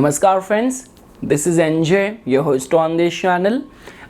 Namaskar friends, this is NJ, your host on this channel.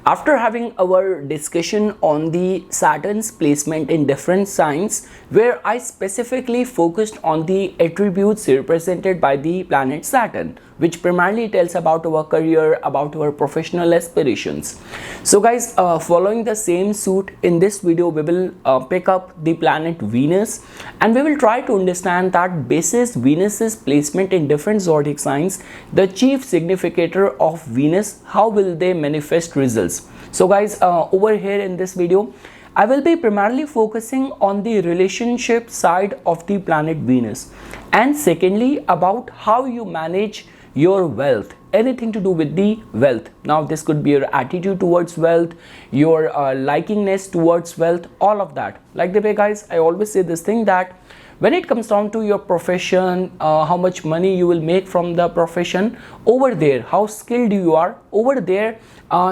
After having our discussion on the Saturn's placement in different signs, where I specifically focused on the attributes represented by the planet Saturn, which primarily tells about our career, about our professional aspirations. So guys, following the same suit, in this video we will pick up the planet Venus, and we will try to understand that basis Venus's placement in different zodiac signs, the chief significator of Venus, how will they manifest results. So guys, over here in this video I will be primarily focusing on the relationship side of the planet Venus, and secondly about how you manage your wealth, anything to do with the wealth. Now this could be your attitude towards wealth, your likingness towards wealth, all of that. Like the way guys, I always say this thing that when it comes down to your profession, how much money you will make from the profession, over there how skilled you are, over there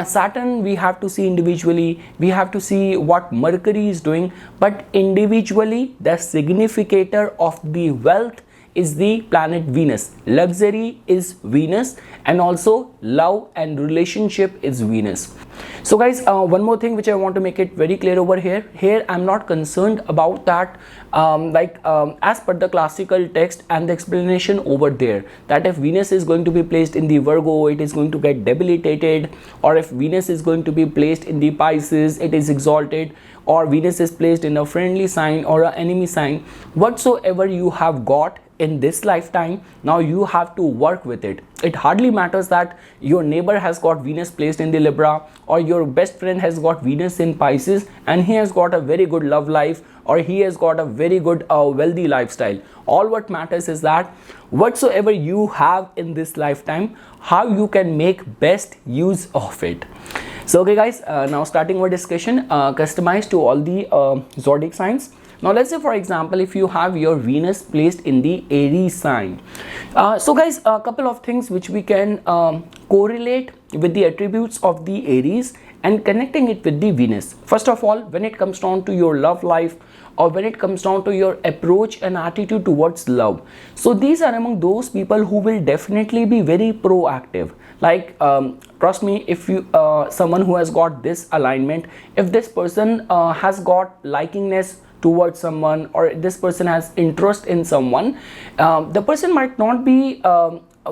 Saturn we have to see individually, we have to see what Mercury is doing, but individually the significator of the wealth is the planet Venus. Luxury is Venus, and also love and relationship is Venus. So guys, one more thing which I want to make it very clear over here I'm not concerned about that as per the classical text and the explanation over there, that if Venus is going to be placed in the Virgo, it is going to get debilitated, or if Venus is going to be placed in the Pisces, it is exalted, or Venus is placed in a friendly sign or an enemy sign. Whatsoever you have got in this lifetime, now you have to work with it. It hardly matters that your neighbor has got Venus placed in the Libra, or your best friend has got Venus in Pisces and he has got a very good love life, or he has got a very good wealthy lifestyle. All what matters is that whatsoever you have in this lifetime, how you can make best use of it. So okay guys, now starting our discussion customized to all the zodiac signs. Now let's say for example if you have your Venus placed in the Aries sign. So guys, a couple of things which we can correlate with the attributes of the Aries and connecting it with the Venus. First of all, when it comes down to your love life, or when it comes down to your approach and attitude towards love, so these are among those people who will definitely be very proactive. Like trust me, if you someone who has got this alignment, if this person has got likingness towards someone, or this person has interest in someone, the person might not be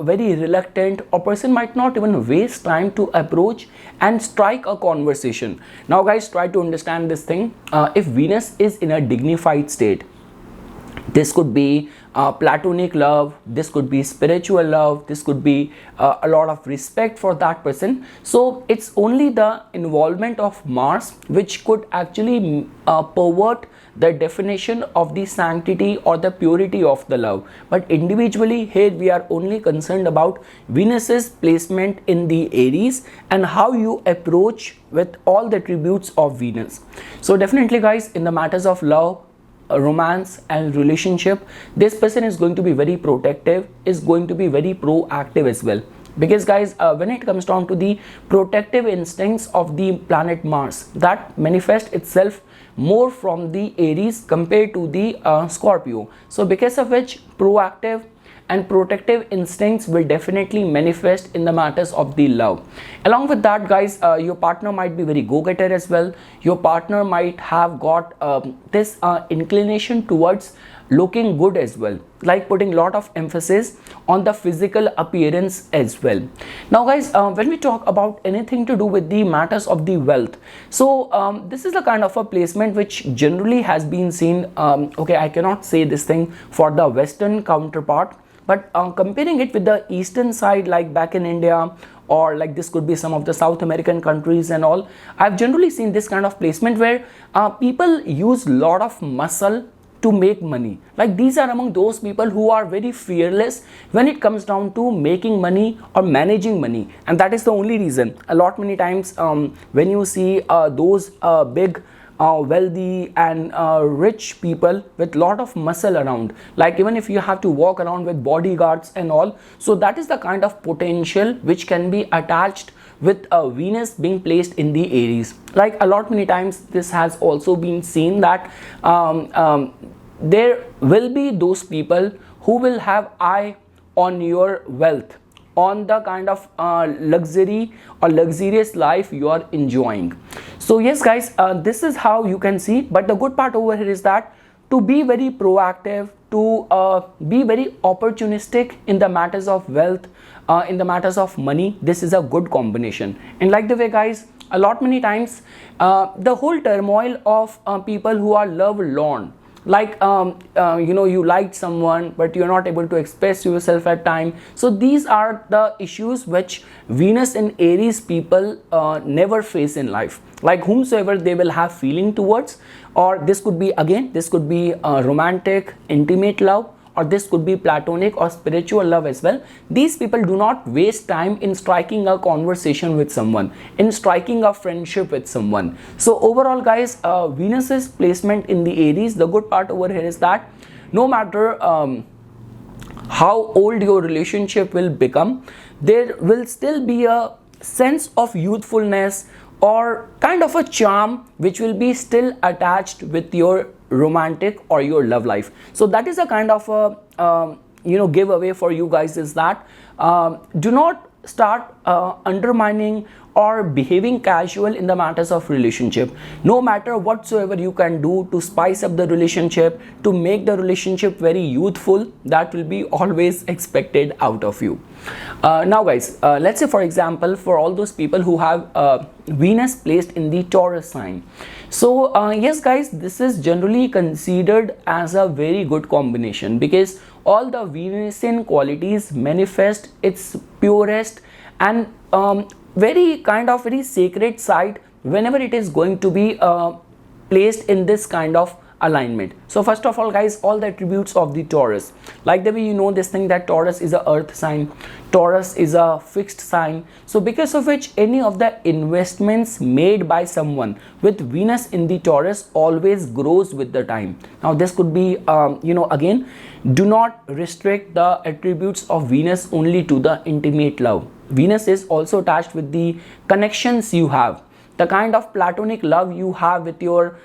very reluctant, or person might not even waste time to approach and strike a conversation. Now guys, try to understand this thing. If Venus is in a dignified state, this could be platonic love, this could be spiritual love, this could be a lot of respect for that person. So it's only the involvement of Mars which could actually pervert the definition of the sanctity or the purity of the love. But individually here we are only concerned about Venus's placement in the Aries and how you approach with all the attributes of Venus. So definitely guys, in the matters of love, romance and relationship, this person is going to be very protective, is going to be very proactive as well. Because guys, when it comes down to the protective instincts of the planet Mars, that manifests itself more from the Aries compared to the Scorpio. So because of which proactive and protective instincts will definitely manifest in the matters of the love. Along with that guys, your partner might be very go-getter as well. Your partner might have got this inclination towards looking good as well, like putting a lot of emphasis on the physical appearance as well. Now guys, when we talk about anything to do with the matters of the wealth, so this is the kind of a placement which generally has been seen, okay, I cannot say this thing for the Western counterpart, but comparing it with the eastern side, like back in India, or like this could be some of the South American countries and all, I've generally seen this kind of placement where people use a lot of muscle to make money. Like these are among those people who are very fearless when it comes down to making money or managing money, and that is the only reason a lot many times when you see those big wealthy and rich people with lot of muscle around, like even if you have to walk around with bodyguards and all, so that is the kind of potential which can be attached with Venus being placed in the Aries. Like a lot many times this has also been seen that there will be those people who will have eye on your wealth, on the kind of luxury or luxurious life you are enjoying. So yes guys, this is how you can see. But the good part over here is that to be very proactive, to be very opportunistic in the matters of wealth, in the matters of money, this is a good combination. And like the way guys, a lot many times the whole turmoil of people who are love lorn, like you know, you liked someone but you're not able to express yourself at time. So these are the issues which Venus in Aries people never face in life, like whomsoever they will have feeling towards, or this could be, again, this could be romantic, intimate love, or this could be platonic or spiritual love as well. These people do not waste time in striking a conversation with someone, in striking a friendship with someone. So overall guys, Venus's placement in the Aries, the good part over here is that no matter how old your relationship will become, there will still be a sense of youthfulness or kind of a charm which will be still attached with your romantic or your love life. So that is a kind of a you know, giveaway for you guys, is that do not start undermining or behaving casual in the matters of relationship. No matter whatsoever you can do to spice up the relationship, to make the relationship very youthful, that will be always expected out of you. Now guys, let's say for example, for all those people who have Venus placed in the Taurus sign. So yes guys, this is generally considered as a very good combination, because all the Venusian qualities manifest its purest and very kind of very sacred side whenever it is going to be placed in this kind of alignment. So first of all guys, all the attributes of the Taurus, like the way you know this thing that Taurus is a earth sign, Taurus is a fixed sign, so because of which any of the investments made by someone with Venus in the Taurus always grows with the time. Now this could be you know, again, do not restrict the attributes of Venus only to the intimate love. Venus is also attached with the connections you have, the kind of platonic love you have with your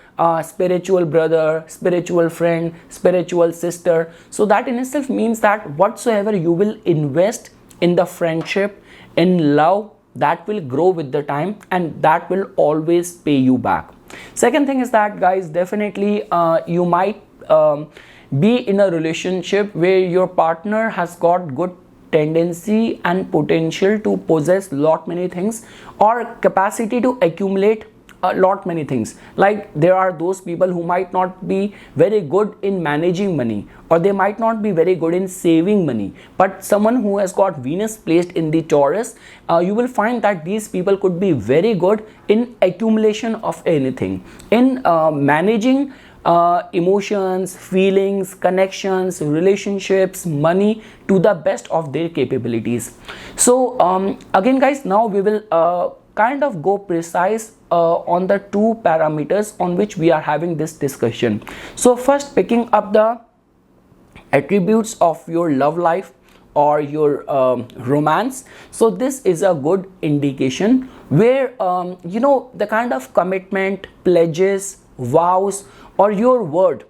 spiritual brother, spiritual friend, spiritual sister. So that in itself means that whatsoever you will invest in the friendship, in love, that will grow with the time and that will always pay you back. Second thing is that guys, definitely you might be in a relationship where your partner has got good tendency and potential to possess lot many things, or capacity to accumulate a lot many things. Like there are those people who might not be very good in managing money, or they might not be very good in saving money, but someone who has got Venus placed in the Taurus, you will find that these people could be very good in accumulation of anything, in managing emotions, feelings, connections, relationships, money to the best of their capabilities. So again guys, now we will kind of go precise on the two parameters on which we are having this discussion. So first, picking up the attributes of your love life or your romance. So this is a good indication where you know, the kind of commitment, pledges, vows, or your word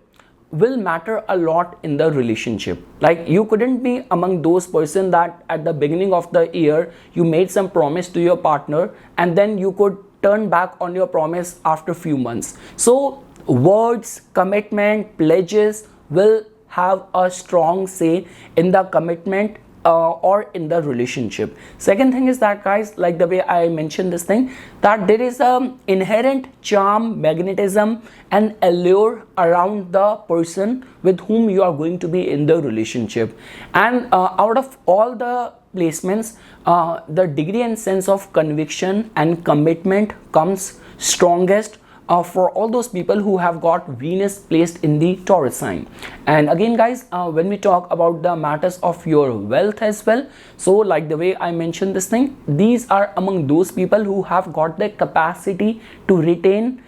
will matter a lot in the relationship. Like you couldn't be among those person that at the beginning of the year you made some promise to your partner and then you could turn back on your promise after few months. So words, commitment, pledges will have a strong say in the commitment or in the relationship. Second thing is that guys, like the way I mentioned this thing, that there is a inherent charm, magnetism and allure around the person with whom you are going to be in the relationship. And out of all the placements, the degree and sense of conviction and commitment comes strongest for all those people who have got Venus placed in the Taurus sign. And again guys, when we talk about the matters of your wealth as well, so like the way I mentioned this thing, these are among those people who have got the capacity to retain,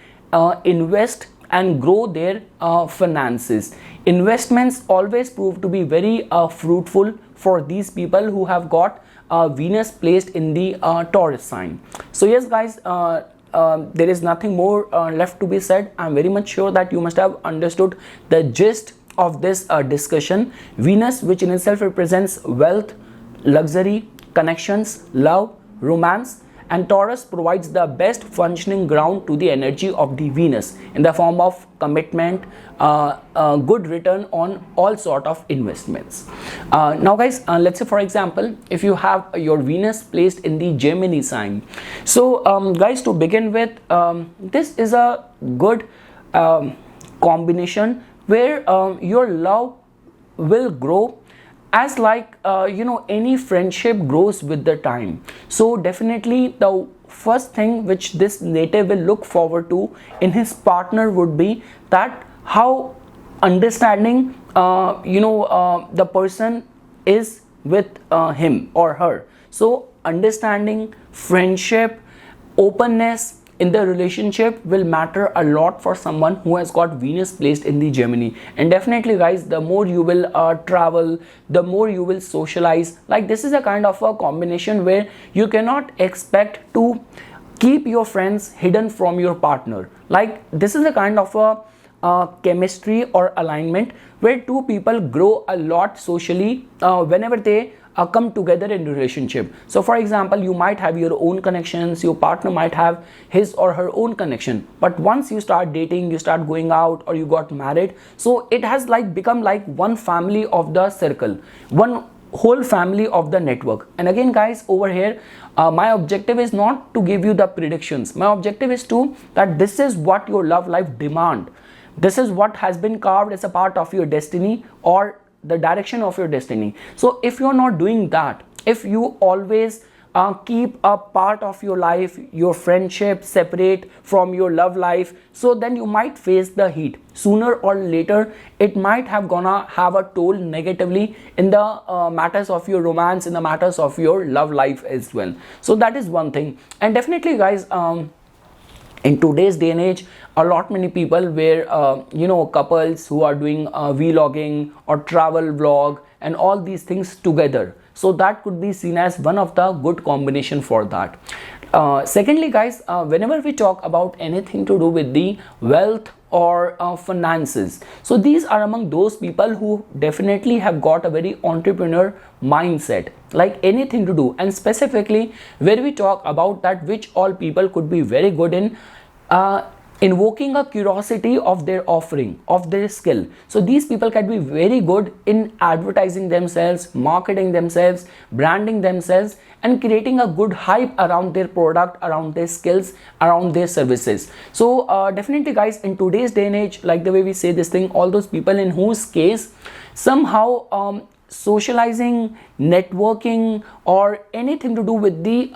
invest and grow their finances. Investments always prove to be very fruitful for these people who have got Venus placed in the Taurus sign. So yes guys, there is nothing more left to be said. I'm very much sure that you must have understood the gist of this discussion. Venus, which in itself represents wealth, luxury, connections, love, romance, and Taurus provides the best functioning ground to the energy of the Venus in the form of commitment, good return on all sort of investments. Now guys, let's say for example, if you have your Venus placed in the Gemini sign. So guys, to begin with, this is a good combination where your love will grow as like any friendship grows with the time. So definitely the first thing which this native will look forward to in his partner would be that how understanding the person is with him or her. So understanding, friendship, openness in the relationship will matter a lot for someone who has got Venus placed in the Gemini. And definitely guys, the more you will travel, the more you will socialize. Like this is a kind of a combination where you cannot expect to keep your friends hidden from your partner. Like this is a kind of a chemistry or alignment where two people grow a lot socially whenever they come together in relationship. So for example, you might have your own connections, your partner might have his or her own connection, but once you start dating, you start going out, or you got married, so it has like become like one family of the circle, one whole family of the network. And again guys, over here my objective is not to give you the predictions. My objective is to that this is what your love life demand. This is what has been carved as a part of your destiny or the direction of your destiny. So if you're not doing that, if you always keep a part of your life, your friendship separate from your love life, so then you might face the heat. Sooner or later it might have gonna have a toll negatively in the matters of your romance, in the matters of your love life as well. So that is one thing. And definitely guys, in today's day and age, a lot many people where couples who are doing vlogging or travel vlog and all these things together, so that could be seen as one of the good combination for that. Secondly guys, whenever we talk about anything to do with the wealth or finances, so these are among those people who definitely have got a very entrepreneur mindset, like anything to do. And specifically where we talk about that which all people could be very good in invoking a curiosity of their offering, of their skill. So these people can be very good in advertising themselves, marketing themselves, branding themselves, and creating a good hype around their product, around their skills, around their services. So definitely guys, in today's day and age, like the way we say this thing, all those people in whose case somehow socializing, networking, or anything to do with the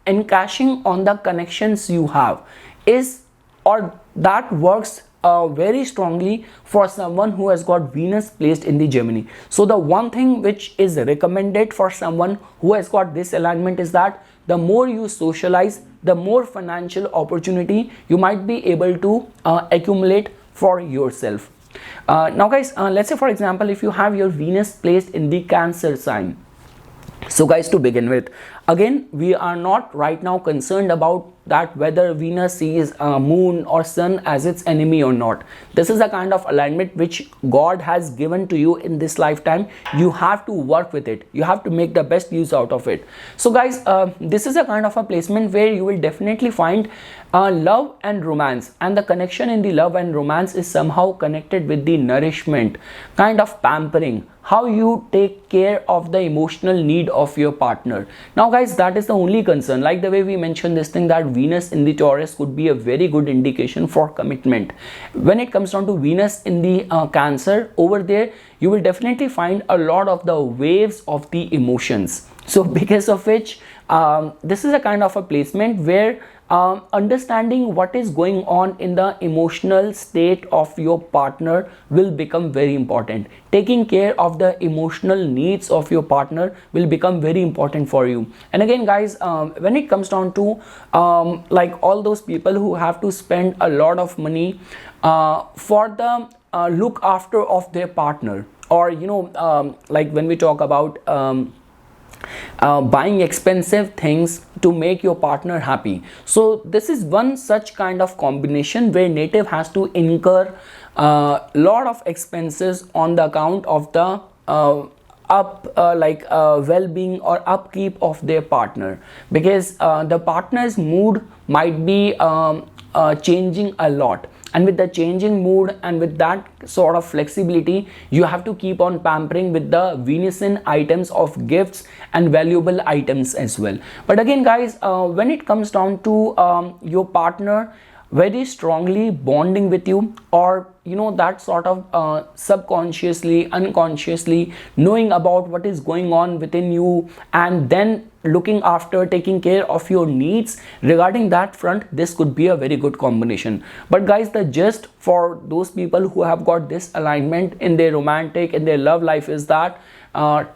encashing on the connections you have is, or that works very strongly for someone who has got Venus placed in the Gemini. So the one thing which is recommended for someone who has got this alignment is that the more you socialize, the more financial opportunity you might be able to accumulate for yourself. Now guys, let's say for example, if you have your Venus placed in the Cancer sign. So guys, to begin with, again, we are not right now concerned about that whether Venus sees moon or sun as its enemy or not. This is a kind of alignment which God has given to you in this lifetime. You have to work with it. You have to make the best use out of it. So guys, this is a kind of a placement where you will definitely find love and romance, and the connection in the love and romance is somehow connected with the nourishment, kind of pampering, how you take care of the emotional need of your partner. Now guys, that is the only concern. Like the way we mentioned this thing, that Venus in the Taurus could be a very good indication for commitment. When it comes down to Venus in the Cancer, over there you will definitely find a lot of the waves of the emotions. So because of which this is a kind of a placement where understanding what is going on in the emotional state of your partner will become very important. Taking care of the emotional needs of your partner will become very important for you. And again guys, when it comes down to like all those people who have to spend a lot of money for the look after of their partner, or like when we talk about buying expensive things to make your partner happy. So this is one such kind of combination where native has to incur a lot of expenses on the account of the well-being or upkeep of their partner, because the partner's mood might be changing a lot, and with the changing mood and with that sort of flexibility, you have to keep on pampering with the Venusian items of gifts and valuable items as well. But again guys, when it comes down to your partner very strongly bonding with you, or that sort of subconsciously, unconsciously knowing about what is going on within you, and then looking after, taking care of your needs regarding that front, this could be a very good combination. But guys, the gist for those people who have got this alignment in their romantic, in their love life, is that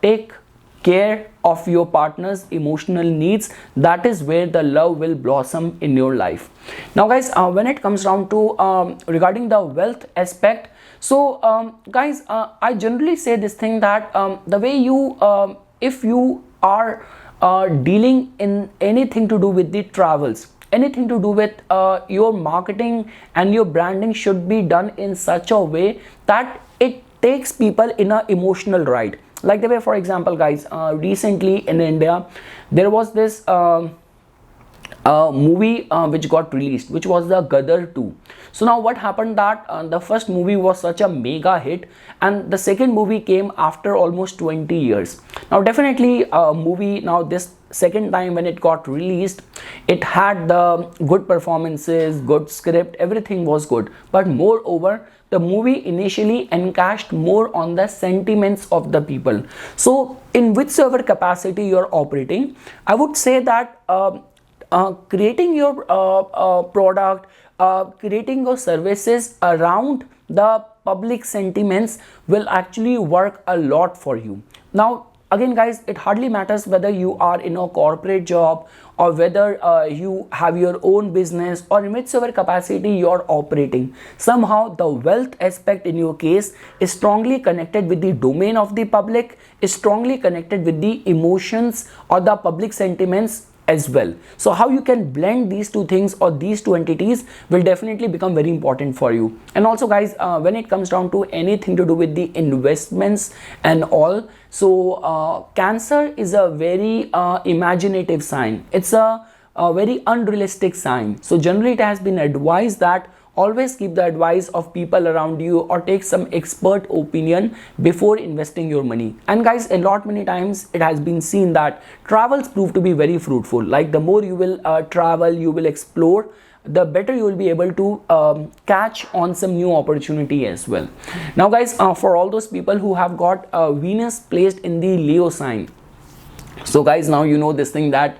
take care of your partner's emotional needs. That is where the love will blossom in your life. Now guys, when it comes down to regarding the wealth aspect, so guys, I generally say this thing that the way you if you are dealing in anything to do with the travels, anything to do with your marketing and your branding should be done in such a way that it takes people in an emotional ride. Like the way, for example guys, recently in India there was this movie which got released, which was the Gadar 2. So now what happened that the first movie was such a mega hit, and the second movie came after almost 20 years. Now definitely movie, now this second time when it got released, it had the good performances, good script, everything was good, but moreover the movie initially encashed more on the sentiments of the people. So in whichever capacity you're operating, I would say that creating your product, creating your services around the public sentiments will actually work a lot for you. Now again guys, it hardly matters whether you are in a corporate job or whether you have your own business, or in whichever capacity you're operating. Somehow the wealth aspect in your case is strongly connected with the domain of the public, is strongly connected with the emotions or the public sentiments as well. So how you can blend these two things or these two entities will definitely become very important for you. And also guys, when it comes down to anything to do with the investments and all, so Cancer is a very imaginative sign. It's a very unrealistic sign. So generally it has been advised that always keep the advice of people around you or take some expert opinion before investing your money. And guys, a lot many times it has been seen that travels prove to be very fruitful. Like the more you will travel, you will explore, the better you will be able to catch on some new opportunity as well. Now guys, for all those people who have got Venus placed in the Leo sign, so guys, now you know this thing that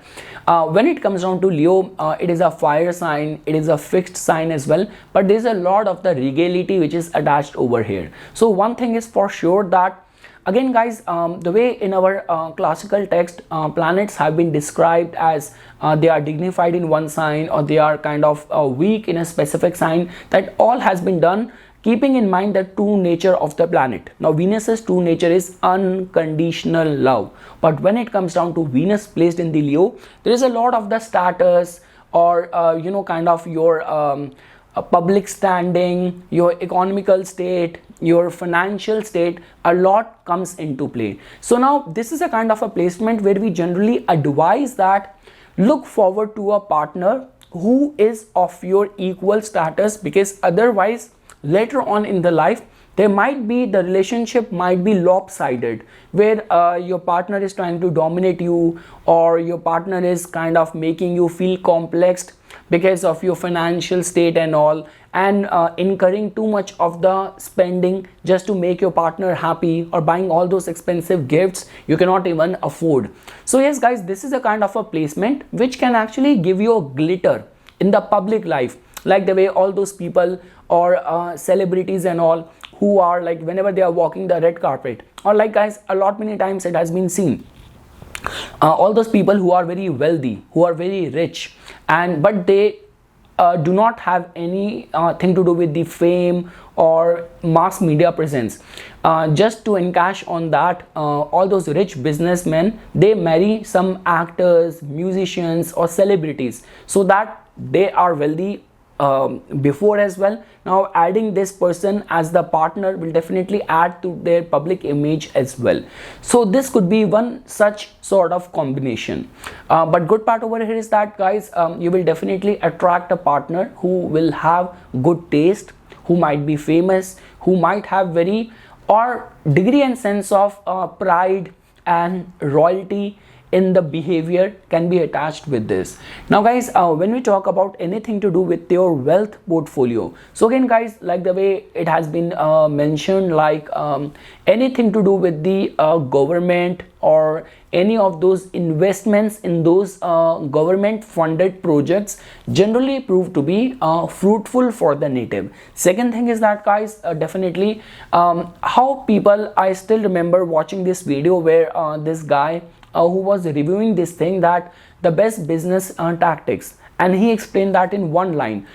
when it comes down to Leo, it is a fire sign, it is a fixed sign as well, but there is a lot of the regality which is attached over here. So one thing is for sure that, again guys, the way in our classical text planets have been described as they are dignified in one sign, or they are kind of weak in a specific sign, that all has been done keeping in mind the true nature of the planet. Now Venus's true nature is unconditional love, but when it comes down to Venus placed in the Leo, there is a lot of the status or kind of your public standing, your economical state, your financial state, a lot comes into play. So now this is a kind of a placement where we generally advise that look forward to a partner who is of your equal status, because otherwise later on in the life there might be, the relationship might be lopsided, where your partner is trying to dominate you, or your partner is kind of making you feel complexed because of your financial state and all, and incurring too much of the spending just to make your partner happy, or buying all those expensive gifts you cannot even afford. So yes guys, this is a kind of a placement which can actually give you a glitter in the public life, like the way all those people or celebrities and all who are like, whenever they are walking the red carpet, or like guys, a lot many times it has been seen, all those people who are very wealthy, who are very rich, and but they do not have any thing to do with the fame or mass media presence. Just to encash on that, all those rich businessmen, they marry some actors, musicians or celebrities, so that they are wealthy before as well. Now adding this person as the partner will definitely add to their public image as well. So this could be one such sort of combination. But good part over here is that, guys, you will definitely attract a partner who will have good taste, who might be famous, who might have very or degree and sense of pride and royalty in the behavior can be attached with this. Now guys, when we talk about anything to do with your wealth portfolio, so again guys, like the way it has been mentioned, like anything to do with the government or any of those investments in those government funded projects generally prove to be fruitful for the native. Second thing is that, guys, definitely how people, I still remember watching this video where this guy who was reviewing this thing, that the best business tactics, and he explained that in one line: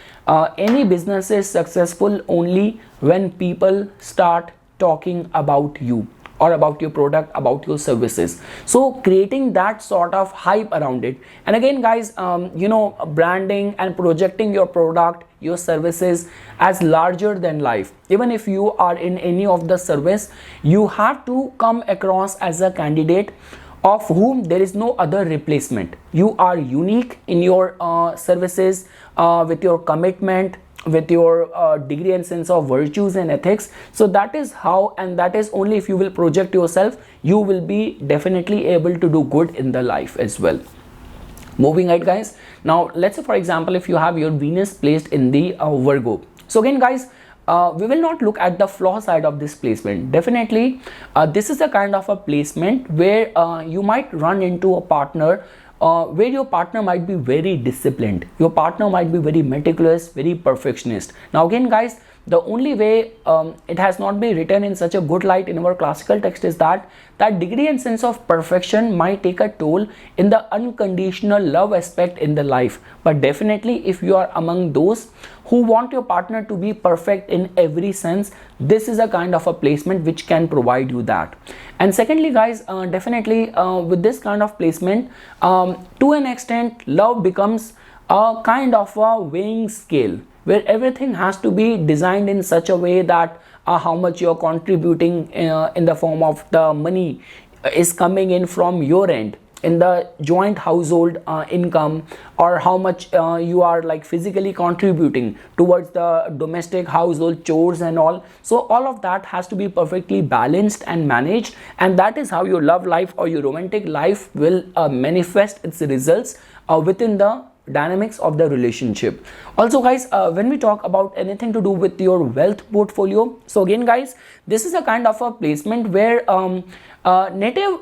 any business is successful only when people start talking about you or about your product, about your services. So creating that sort of hype around it. And again guys, you know, branding and projecting your product, your services as larger than life. Even if you are in any of the service, you have to come across as a candidate of whom there is no other replacement. You are unique in your services, with your commitment, with your degree and sense of virtues and ethics. So that is how, and that is only if you will project yourself, you will be definitely able to do good in the life as well. Moving ahead guys, now let's say for example, if you have your Venus placed in the Virgo. So again guys, we will not look at the flaw side of this placement. Definitely this is a kind of a placement where you might run into a partner where your partner might be very disciplined, your partner might be very meticulous, very perfectionist. Now again guys, the only way it has not been written in such a good light in our classical text is that degree and sense of perfection might take a toll in the unconditional love aspect in the life. But definitely if you are among those who want your partner to be perfect in every sense, this is a kind of a placement which can provide you that. And secondly guys, definitely with this kind of placement, to an extent love becomes a kind of a weighing scale, where everything has to be designed in such a way that how much you're contributing in the form of the money is coming in from your end in the joint household income, or how much you are like physically contributing towards the domestic household chores and all. So all of that has to be perfectly balanced and managed, and that is how your love life or your romantic life will manifest its results within the dynamics of the relationship. Also guys, when we talk about anything to do with your wealth portfolio, so again guys, this is a kind of a placement where native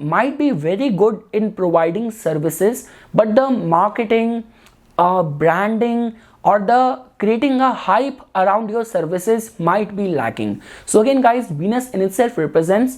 might be very good in providing services, but the marketing, branding, or the creating a hype around your services might be lacking. So again guys, Venus in itself represents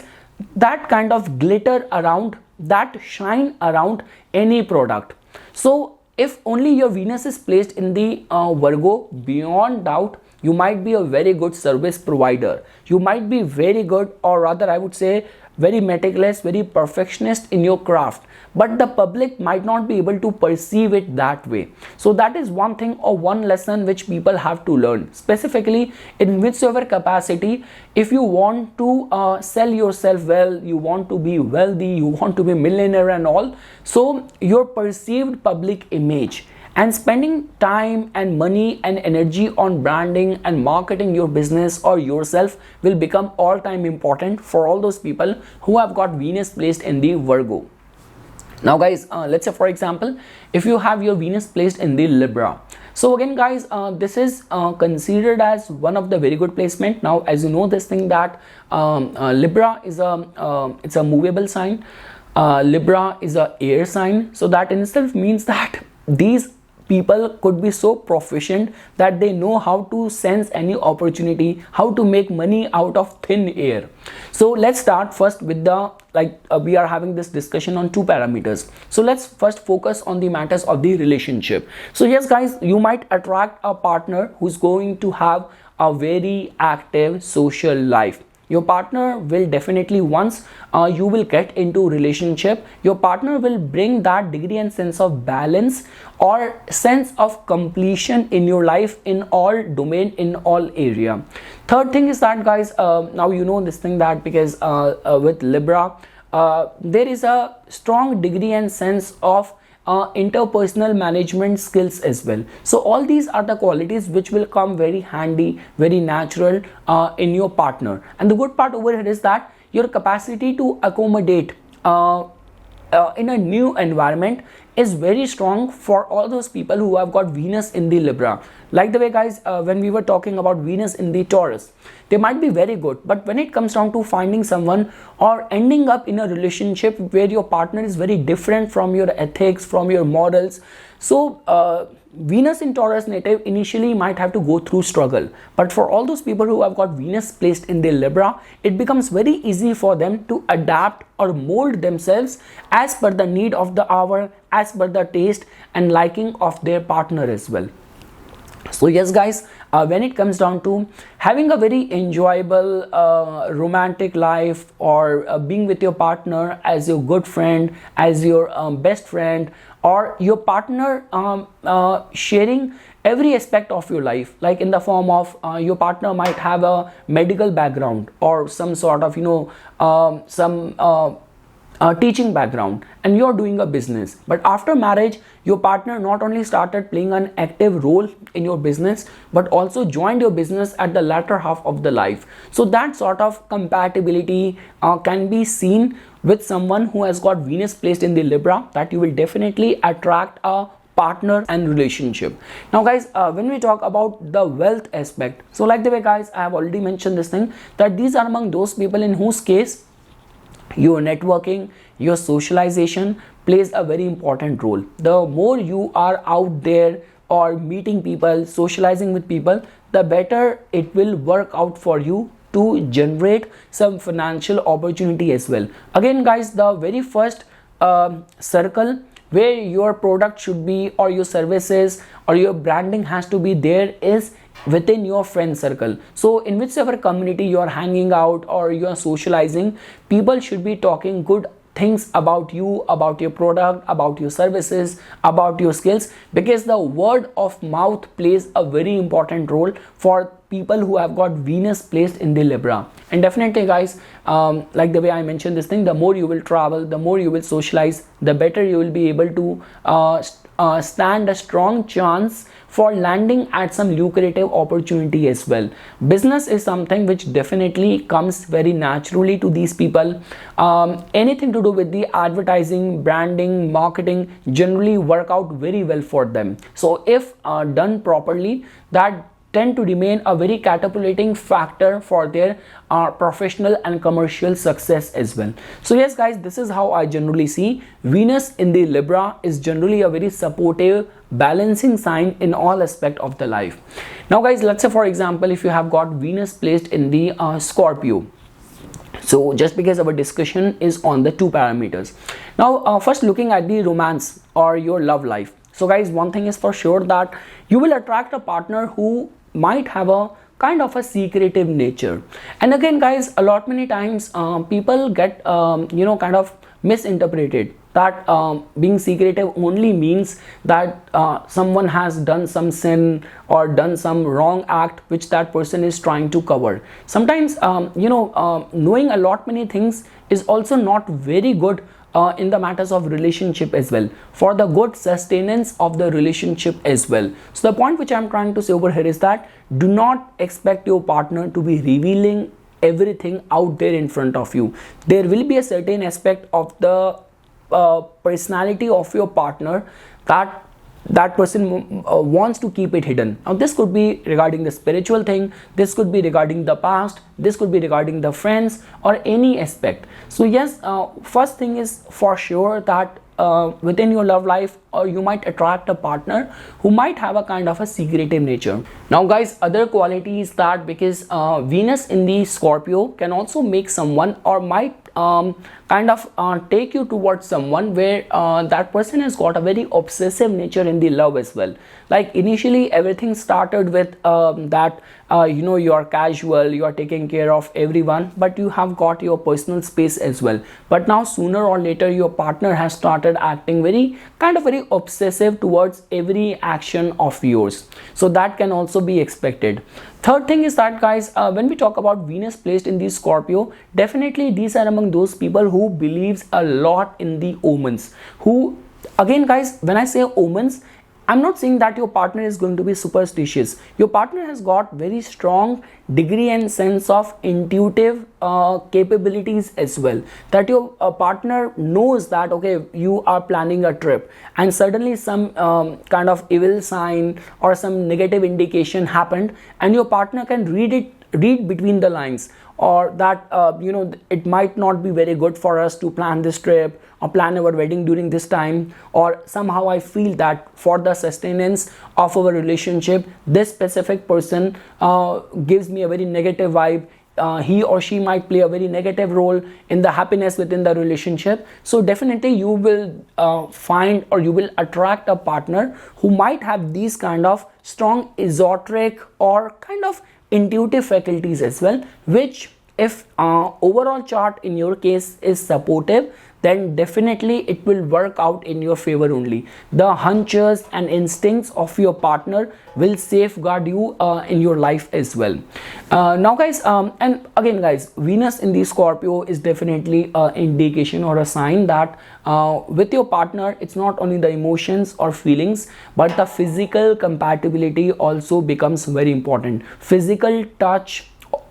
that kind of glitter around, that shine around any product. So if only your Venus is placed in the Virgo, beyond doubt you might be a very good service provider. You might be very good, or rather I would say very meticulous, very perfectionist in your craft, but the public might not be able to perceive it that way. So that is one thing or one lesson which people have to learn, specifically in whichever capacity. If you want to sell yourself well, you want to be wealthy, you want to be millionaire and all, so your perceived public image and spending time and money and energy on branding and marketing your business or yourself will become all-time important for all those people who have got Venus placed in the Virgo. Now guys, let's say for example, if you have your Venus placed in the Libra. So again guys, this is considered as one of the very good placement. Now as you know this thing that Libra is it's a movable sign. Libra is a air sign, so that in itself means that these people could be so proficient that they know how to sense any opportunity, how to make money out of thin air. So let's start first with the we are having this discussion on two parameters. So let's first focus on the matters of the relationship. So yes guys, you might attract a partner who's going to have a very active social life. Your partner will definitely, once you will get into relationship, your partner will bring that degree and sense of balance or sense of completion in your life in all domain, in all area. Third thing is that, guys, now you know this thing, that because with Libra, there is a strong degree and sense of interpersonal management skills as well. So all these are the qualities which will come very handy, very natural in your partner. And the good part over here is that your capacity to accommodate in a new environment is very strong for all those people who have got Venus in the Libra. Like the way, guys, when we were talking about Venus in the Taurus, they might be very good, but when it comes down to finding someone or ending up in a relationship where your partner is very different from your ethics, from your morals, so Venus in Taurus native initially might have to go through struggle. But for all those people who have got Venus placed in the Libra, it becomes very easy for them to adapt or mold themselves as per the need of the hour, as per the taste and liking of their partner as well. So yes, guys, when it comes down to having a very enjoyable romantic life, or being with your partner as your good friend, as your best friend, or your partner sharing every aspect of your life, like in the form of your partner might have a medical background or some sort of teaching background, and you're doing a business. But after marriage, your partner not only started playing an active role in your business, but also joined your business at the latter half of the life. So that sort of compatibility can be seen with someone who has got Venus placed in the Libra, that you will definitely attract a partner and relationship. Now, guys, when we talk about the wealth aspect, so like the way, guys, I have already mentioned this thing, that these are among those people in whose case your networking, your socialization plays a very important role. The more you are out there or meeting people, socializing with people, the better it will work out for you to generate some financial opportunity as well. Again, guys, the very first circle where your product should be, or your services or your branding has to be there, is within your friend circle. So in whichever community you are hanging out or you are socializing, people should be talking good things about you, about your product, about your services, about your skills, because the word of mouth plays a very important role for people who have got Venus placed in the Libra. And definitely, guys, like the way I mentioned this thing, the more you will travel, the more you will socialize, the better you will be able to stand a strong chance for landing at some lucrative opportunity as well. Business is something which definitely comes very naturally to these people. Anything to do with the advertising, branding, marketing generally work out very well for them. So if done properly, that tend to remain a very catapulting factor for their professional and commercial success as well. So yes, guys, this is how I generally see Venus in the Libra is generally a very supportive, balancing sign in all aspect of the life. Now, guys, let's say for example, if you have got Venus placed in the Scorpio. So just because our discussion is on the two parameters. Now, first looking at the romance or your love life. So guys, one thing is for sure, that you will attract a partner who might have a kind of a secretive nature. And again, guys, a lot many times people get kind of misinterpreted that being secretive only means that someone has done some sin or done some wrong act which that person is trying to cover. Sometimes knowing a lot many things is also not very good in the matters of relationship as well, for the good sustenance of the relationship as well. So the point which I'm trying to say over here is that do not expect your partner to be revealing everything out there in front of you. There will be a certain aspect of the personality of your partner that person wants to keep it hidden. Now this could be regarding the spiritual thing, this could be regarding the past, this could be regarding the friends or any aspect. So yes, first thing is for sure that within your love life or you might attract a partner who might have a kind of a secretive nature. Now guys, other quality is that because Venus in the Scorpio can also make someone or might kind of take you towards someone where that person has got a very obsessive nature in the love as well. Like initially everything started with that you know, you are casual, you are taking care of everyone, but you have got your personal space as well. But now sooner or later your partner has started acting very obsessive towards every action of yours, so that can also be expected. Third thing is that guys, when we talk about Venus placed in the Scorpio, definitely these are among those people who believes a lot in the omens. Who, again guys, when I say omens, I'm not saying that your partner is going to be superstitious. Your partner has got very strong degree and sense of intuitive capabilities as well. That your partner knows that, okay, you are planning a trip and suddenly some kind of evil sign or some negative indication happened, and your partner can read between the lines, or that you know, it might not be very good for us to plan this trip or plan our wedding during this time, or somehow I feel that for the sustenance of our relationship this specific person gives me a very negative vibe. He or she might play a very negative role in the happiness within the relationship. So definitely you will find or you will attract a partner who might have these kind of strong esoteric or kind of intuitive faculties as well, which if overall chart in your case is supportive, then definitely it will work out in your favor only. The hunches and instincts of your partner will safeguard you in your life as well. Now guys, and again guys, Venus in the Scorpio is definitely an indication or a sign that with your partner, it's not only the emotions or feelings, but the physical compatibility also becomes very important. Physical touch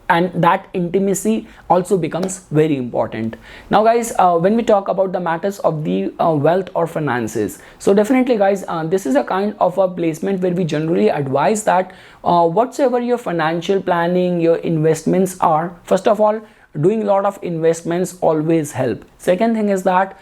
and that intimacy also becomes very important. Now guys, when we talk about the matters of the wealth or finances, so definitely guys, this is a kind of a placement where we generally advise that whatsoever your financial planning, your investments are, first of all, doing a lot of investments always help. Second thing is that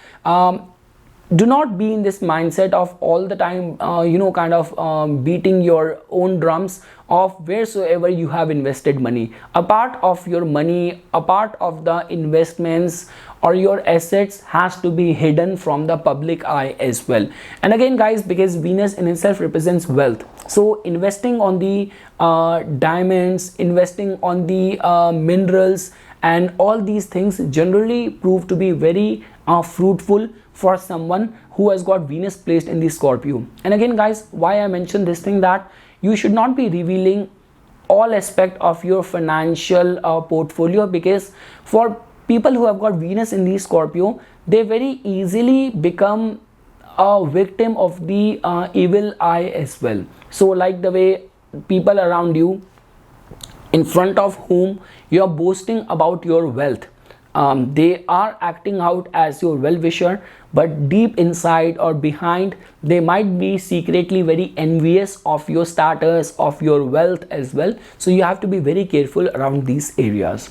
do not be in this mindset of all the time you know, kind of beating your own drums of wheresoever you have invested money. A part of your money, a part of the investments or your assets has to be hidden from the public eye as well. And again guys, because Venus in itself represents wealth, so investing on the diamonds, investing on the minerals and all these things generally prove to be very fruitful for someone who has got Venus placed in the Scorpio. And again guys, why I mentioned this thing, that you should not be revealing all aspect of your financial portfolio, because for people who have got Venus in the Scorpio, they very easily become a victim of the evil eye as well. So like the way people around you in front of whom you are boasting about your wealth, they are acting out as your well-wisher, but deep inside or behind they might be secretly very envious of your status, of your wealth as well. So you have to be very careful around these areas.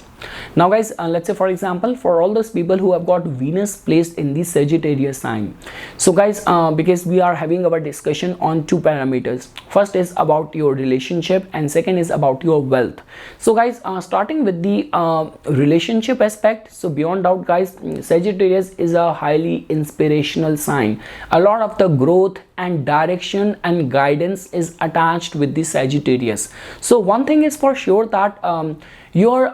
Now guys, let's say for example, for all those people who have got Venus placed in the Sagittarius sign, so guys, because we are having our discussion on two parameters, first is about your relationship and second is about your wealth. So guys, starting with the relationship aspect, so beyond doubt guys, Sagittarius is a highly inspirational sign. A lot of the growth and direction and guidance is attached with the Sagittarius. So one thing is for sure, that your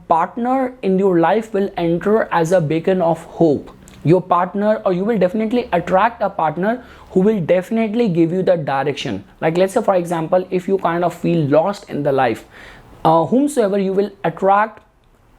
partner in your life will enter as a beacon of hope. Your partner, or you will definitely attract a partner who will definitely give you the direction. Like let's say for example, if you kind of feel lost in the life, whomsoever you will attract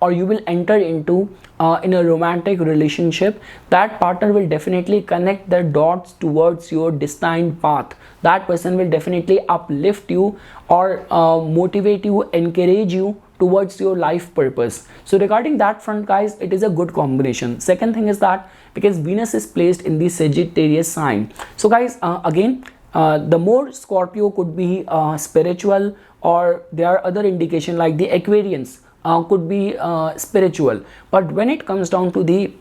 or you will enter into in a romantic relationship, that partner will definitely connect the dots towards your destined path. That person will definitely uplift you or motivate you, encourage you towards your life purpose. So regarding that front guys, it is a good combination. Second thing is that because Venus is placed in the Sagittarius sign, so guys, again, the more Scorpio could be spiritual, or there are other indication like the Aquarians could be spiritual, but when it comes down to the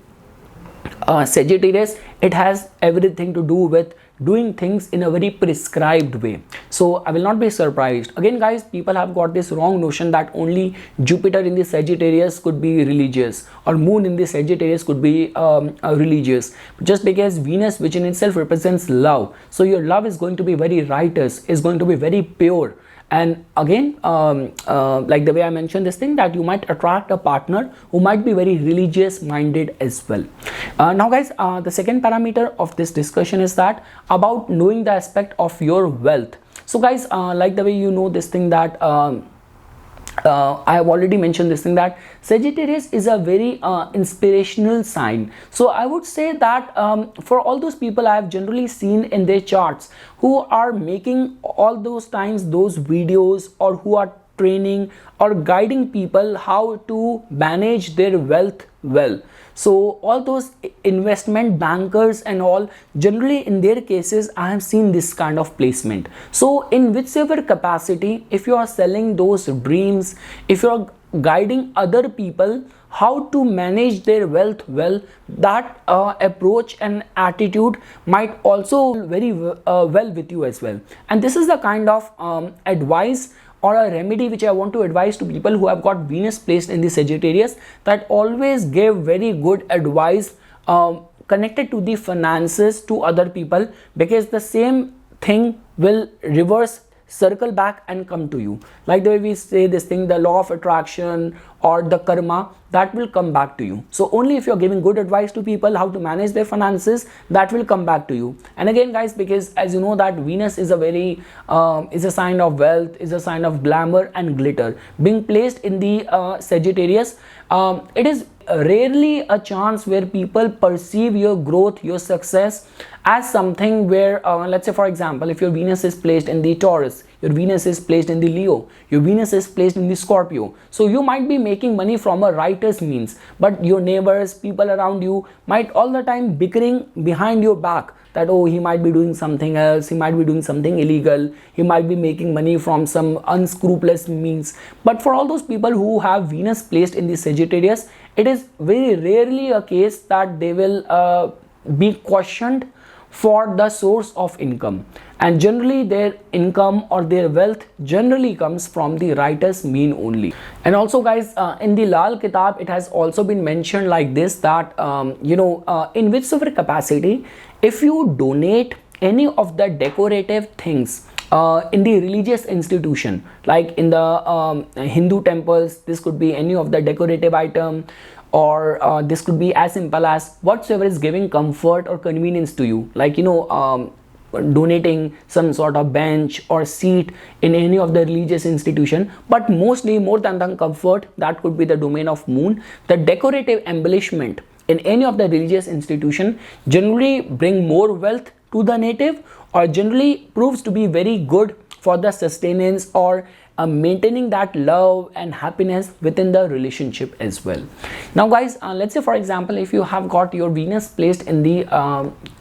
Sagittarius, it has everything to do with doing things in a very prescribed way. So I will not be surprised. Again guys, people have got this wrong notion that only Jupiter in the Sagittarius could be religious, or Moon in the Sagittarius could be religious, just because Venus, which in itself represents love, so your love is going to be very righteous, is going to be very pure. And again, like the way I mentioned this thing, that you might attract a partner who might be very religious minded as well. Now guys, the second parameter of this discussion is that about knowing the aspect of your wealth. So guys, like the way you know this thing that I have already mentioned this thing that Sagittarius is a very inspirational sign. So I would say that for all those people I have generally seen in their charts who are making all those times those videos, or who are training or guiding people how to manage their wealth well. So all those investment bankers and all, generally in their cases I have seen this kind of placement. So in whichever capacity, if you are selling those dreams, if you are guiding other people how to manage their wealth well, that approach and attitude might also very well with you as well. And this is the kind of advice or a remedy which I want to advise to people who have got Venus placed in the Sagittarius, that always give very good advice connected to the finances to other people, because the same thing will reverse, circle back and come to you. Like the way we say this thing, the law of attraction or the karma, that will come back to you. So only if you're giving good advice to people how to manage their finances, that will come back to you. And again guys, because as you know that Venus is a very is a sign of wealth, is a sign of glamour and glitter. Being placed in the Sagittarius, it is rarely a chance where people perceive your growth, your success as something where let's say for example, if your Venus is placed in the Taurus, your Venus is placed in the Leo, your Venus is placed in the Scorpio, so you might be making money from a writer's means, but your neighbors, people around you might all the time bickering behind your back that oh, he might be doing something else, he might be doing something illegal, he might be making money from some unscrupulous means. But for all those people who have Venus placed in the Sagittarius, it is very rarely a case that they will be questioned for the source of income, and generally their income or their wealth generally comes from the writer's mean only. And also guys, in the Lal Kitab it has also been mentioned like this, that in whichever capacity, if you donate any of the decorative things in the religious institution, like in the Hindu temples, this could be any of the decorative item, or this could be as simple as whatsoever is giving comfort or convenience to you, like donating some sort of bench or seat in any of the religious institution. But mostly, more than the comfort, that could be the domain of Moon. The decorative embellishment in any of the religious institution generally bring more wealth to the native, or generally proves to be very good for the sustenance or maintaining that love and happiness within the relationship as well. Now guys, let's say for example, if you have got your Venus placed in the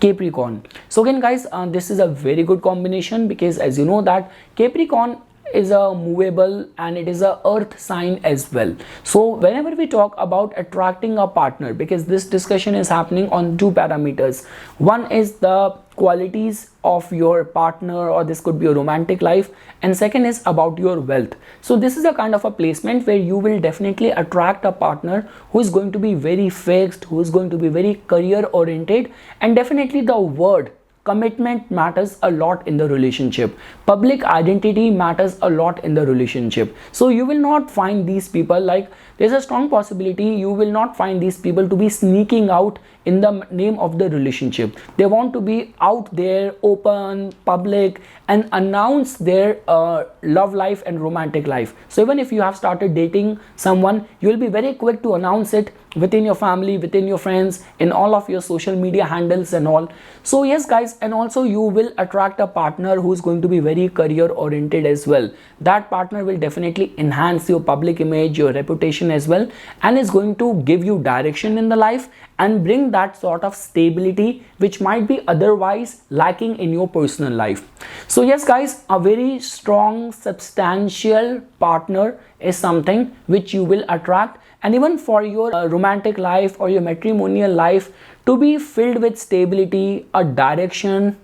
Capricorn, so again guys, this is a very good combination, because as you know that Capricorn is a movable and it is a earth sign as well. So whenever we talk about attracting a partner, because this discussion is happening on two parameters, one is the qualities of your partner, or this could be a romantic life, and second is about your wealth. So this is a kind of a placement where you will definitely attract a partner who is going to be very fixed, who is going to be very career oriented, and definitely the word commitment matters a lot in the relationship. Public identity matters a lot in the relationship. So you will not find these people, like there's a strong possibility you will not find these people to be sneaking out in the name of the relationship. They want to be out there, open, public, and announce their love life and romantic life. So even if you have started dating someone, you will be very quick to announce it within your family, within your friends, in all of your social media handles and all. So yes guys, and also you will attract a partner who is going to be very career oriented as well. That partner will definitely enhance your public image, your reputation as well, and is going to give you direction in the life and bring that sort of stability which might be otherwise lacking in your personal life. So yes guys, a very strong substantial partner is something which you will attract. and even for your romantic life or your matrimonial life to be filled with stability, a direction.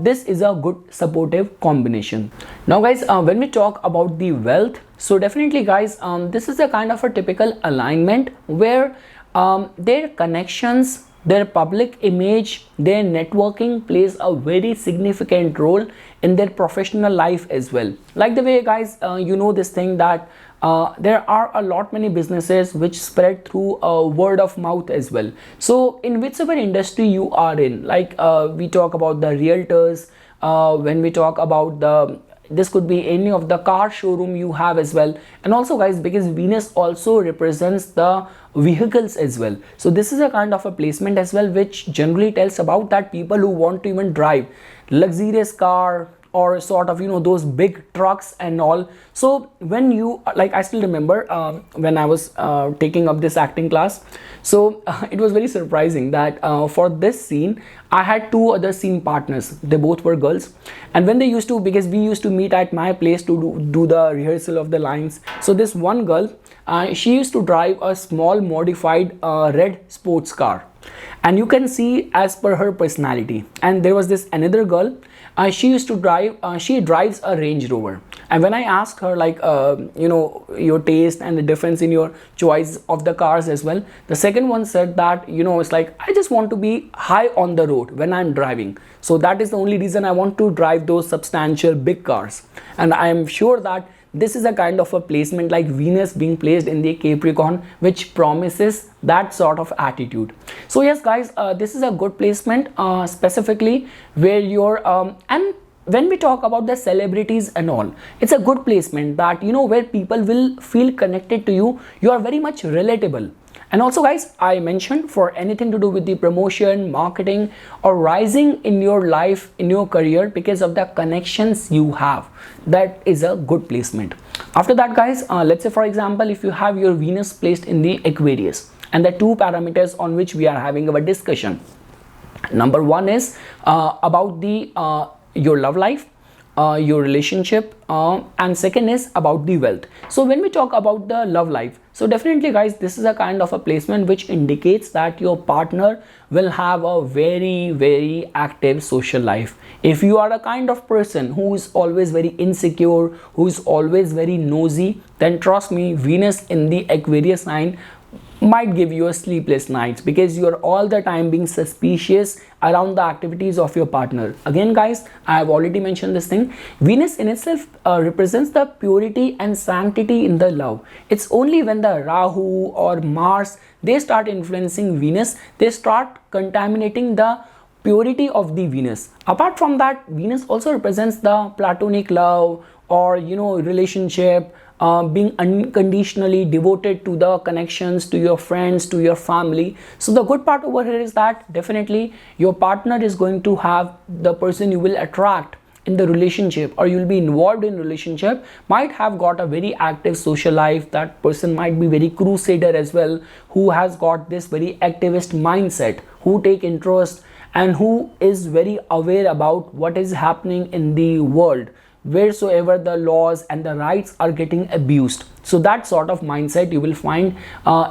This is a good supportive combination. Now guys, when we talk about the wealth, so definitely guys, this is a kind of a typical alignment where their connections, their public image, their networking plays a very significant role in their professional life as well. Like the way guys, you know this thing that there are a lot many businesses which spread through word of mouth as well. So in whichever industry you are in, like we talk about the realtors, when we talk about the, this could be any of the car showroom you have as well. And also guys, because Venus also represents the vehicles as well, so this is a kind of a placement as well which generally tells about that people who want to even drive luxurious car or sort of, you know, those big trucks and all. So when you, like, I still remember when I was taking up this acting class, so it was very surprising that for this scene I had two other scene partners. They both were girls, and when they used to, because we used to meet at my place to do the rehearsal of the lines, so this one girl, she used to drive a small modified red sports car, and you can see as per her personality. And there was this another girl, she used to drive, she drives a Range Rover. And when I asked her, like, you know, your taste and the difference in your choice of the cars as well, the second one said that, you know, it's like, I just want to be high on the road when I'm driving. So that is the only reason I want to drive those substantial big cars. And I am sure that this is a kind of a placement like Venus being placed in the Capricorn, which promises that sort of attitude. So yes guys, this is a good placement, specifically where you're and when we talk about the celebrities and all, it's a good placement that, you know, where people will feel connected to you. You are very much relatable. And also guys, I mentioned for anything to do with the promotion, marketing, or rising in your life, in your career, because of the connections you have, that is a good placement. After that guys, let's say for example, if you have your Venus placed in the Aquarius, and the two parameters on which we are having our discussion. Number one is about the your love life, your relationship, and second is about the wealth. So when we talk about the love life, so definitely guys, this is a kind of a placement which indicates that your partner will have a very active social life. If you are a kind of person who is always very insecure, who is always very nosy, then trust me, Venus in the Aquarius sign might give you a sleepless nights, because you are all the time being suspicious around the activities of your partner. Again guys, I have already mentioned this thing. Venus in itself represents the purity and sanctity in the love. It's only when the Rahu or Mars, they start influencing Venus, they start contaminating the purity of the Venus. Apart from that, Venus also represents the platonic love, or, you know, relationship, being unconditionally devoted to the connections, to your friends, to your family. So the good part over here is that definitely your partner is going to have, the person you will attract in the relationship, or you'll be involved in relationship, might have got a very active social life. That person might be very crusader as well, who has got this very activist mindset, who take interest and who is very aware about what is happening in the world, wheresoever the laws and the rights are getting abused. So that sort of mindset you will find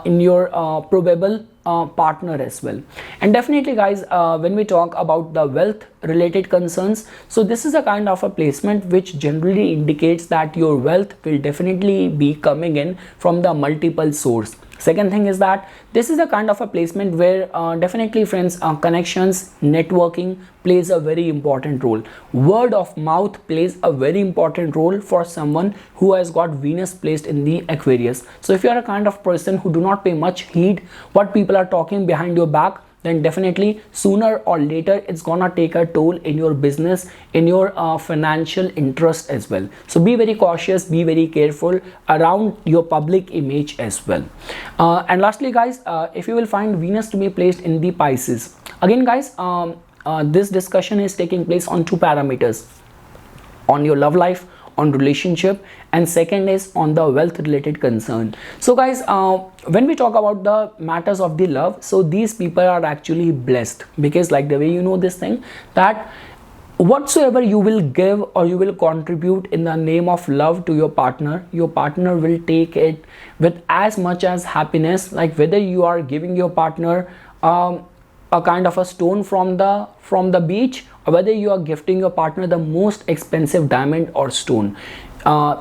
in your probable partner as well. And definitely guys, when we talk about the wealth related concerns, so this is a kind of a placement which generally indicates that your wealth will definitely be coming in from the multiple source. Second thing is that this is a kind of a placement where definitely friends, connections, networking plays a very important role. Word of mouth plays a very important role for someone who has got Venus placed in the Aquarius. So if you are a kind of person who do not pay much heed what people are talking behind your back, then definitely sooner or later it's gonna take a toll in your business, in your financial interest as well. So be very cautious, be very careful around your public image as well. And lastly guys, if you will find Venus to be placed in the Pisces, again guys, this discussion is taking place on two parameters: on your love life, on relationship, and second is on the wealth related concern. So guys, when we talk about the matters of the love, so these people are actually blessed, because like the way you know this thing, that whatsoever you will give or you will contribute in the name of love to your partner will take it with as much as happiness. Like whether you are giving your partner a kind of a stone from the beach, or whether you are gifting your partner the most expensive diamond or stone,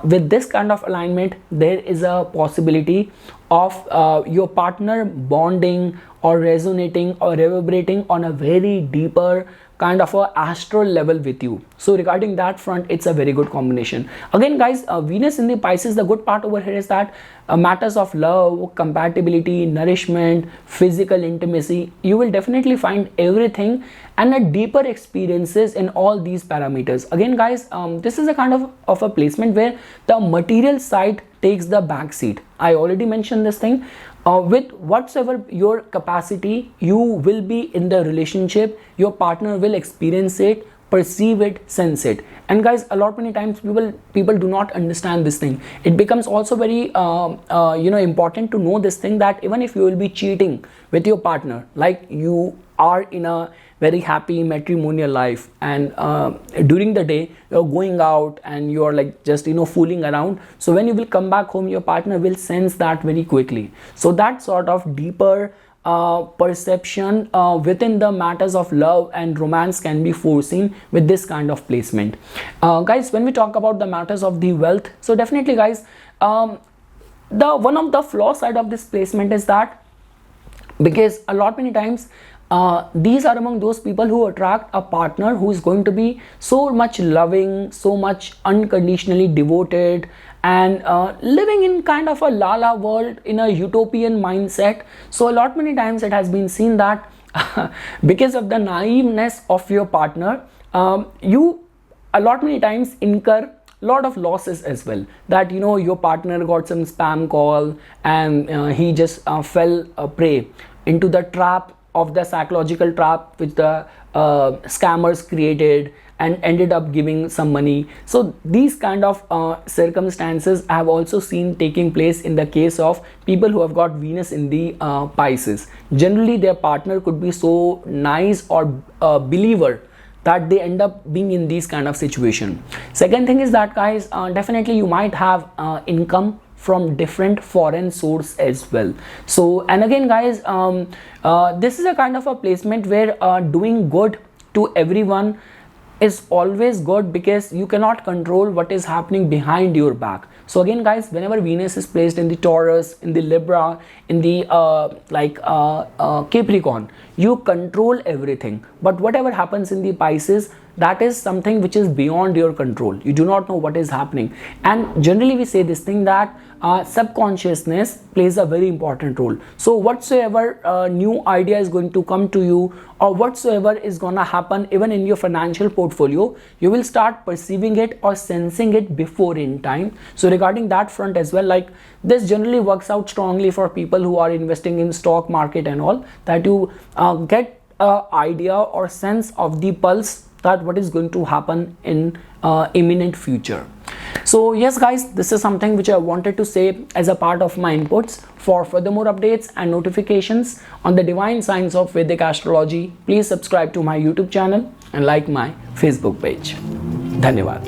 with this kind of alignment there is a possibility of your partner bonding or resonating or reverberating on a very deeper kind of a astral level with you. So regarding that front, it's a very good combination. Again guys, Venus in the Pisces, the good part over here is that matters of love, compatibility, nourishment, physical intimacy, you will definitely find everything and a deeper experiences in all these parameters. Again guys, this is a kind of a placement where the material side takes the back seat. I already mentioned this thing. With whatsoever your capacity, you will be in the relationship, your partner will experience it, perceive it, sense it. And guys, a lot many times people do not understand this thing. It becomes also very important to know this thing, that even if you will be cheating with your partner, like you are in a very happy matrimonial life, and during the day you're going out and you're like just fooling around, so when you will come back home, your partner will sense that very quickly. So that sort of deeper perception within the matters of love and romance can be foreseen with this kind of placement. Guys, when we talk about the matters of the wealth, so definitely guys, the one of the flaw side of this placement is that, because a lot many times these are among those people who attract a partner who is going to be so much loving, so much unconditionally devoted, and living in kind of a la world, in a utopian mindset. So a lot many times it has been seen that because of the naiveness of your partner, you a lot many times incur lot of losses as well, that your partner got some spam call and he just fell prey into the trap of the psychological trap which the scammers created, and ended up giving some money. So these kind of circumstances I have also seen taking place in the case of people who have got Venus in the Pisces. Generally their partner could be so nice or believer that they end up being in these kind of situation. Second thing is that guys, definitely you might have income from different foreign source as well. So, and again guys, this is a kind of a placement where doing good to everyone is always good, because you cannot control what is happening behind your back. So again guys, whenever Venus is placed in the Taurus, in the Libra, in the Capricorn, you control everything. But whatever happens in the Pisces, that is something which is beyond your control. You do not know what is happening. And generally we say this thing that subconsciousness plays a very important role. So whatsoever new idea is going to come to you, or whatsoever is gonna happen even in your financial portfolio, you will start perceiving it or sensing it before in time. So regarding that front as well, like this generally works out strongly for people who are investing in stock market and all, that you get a idea or sense of the pulse that what is going to happen in imminent future. So yes guys, this is something which I wanted to say as a part of my inputs. For furthermore updates and notifications on the divine signs of Vedic astrology, please subscribe to my YouTube channel and like my Facebook page. Dhanyavad.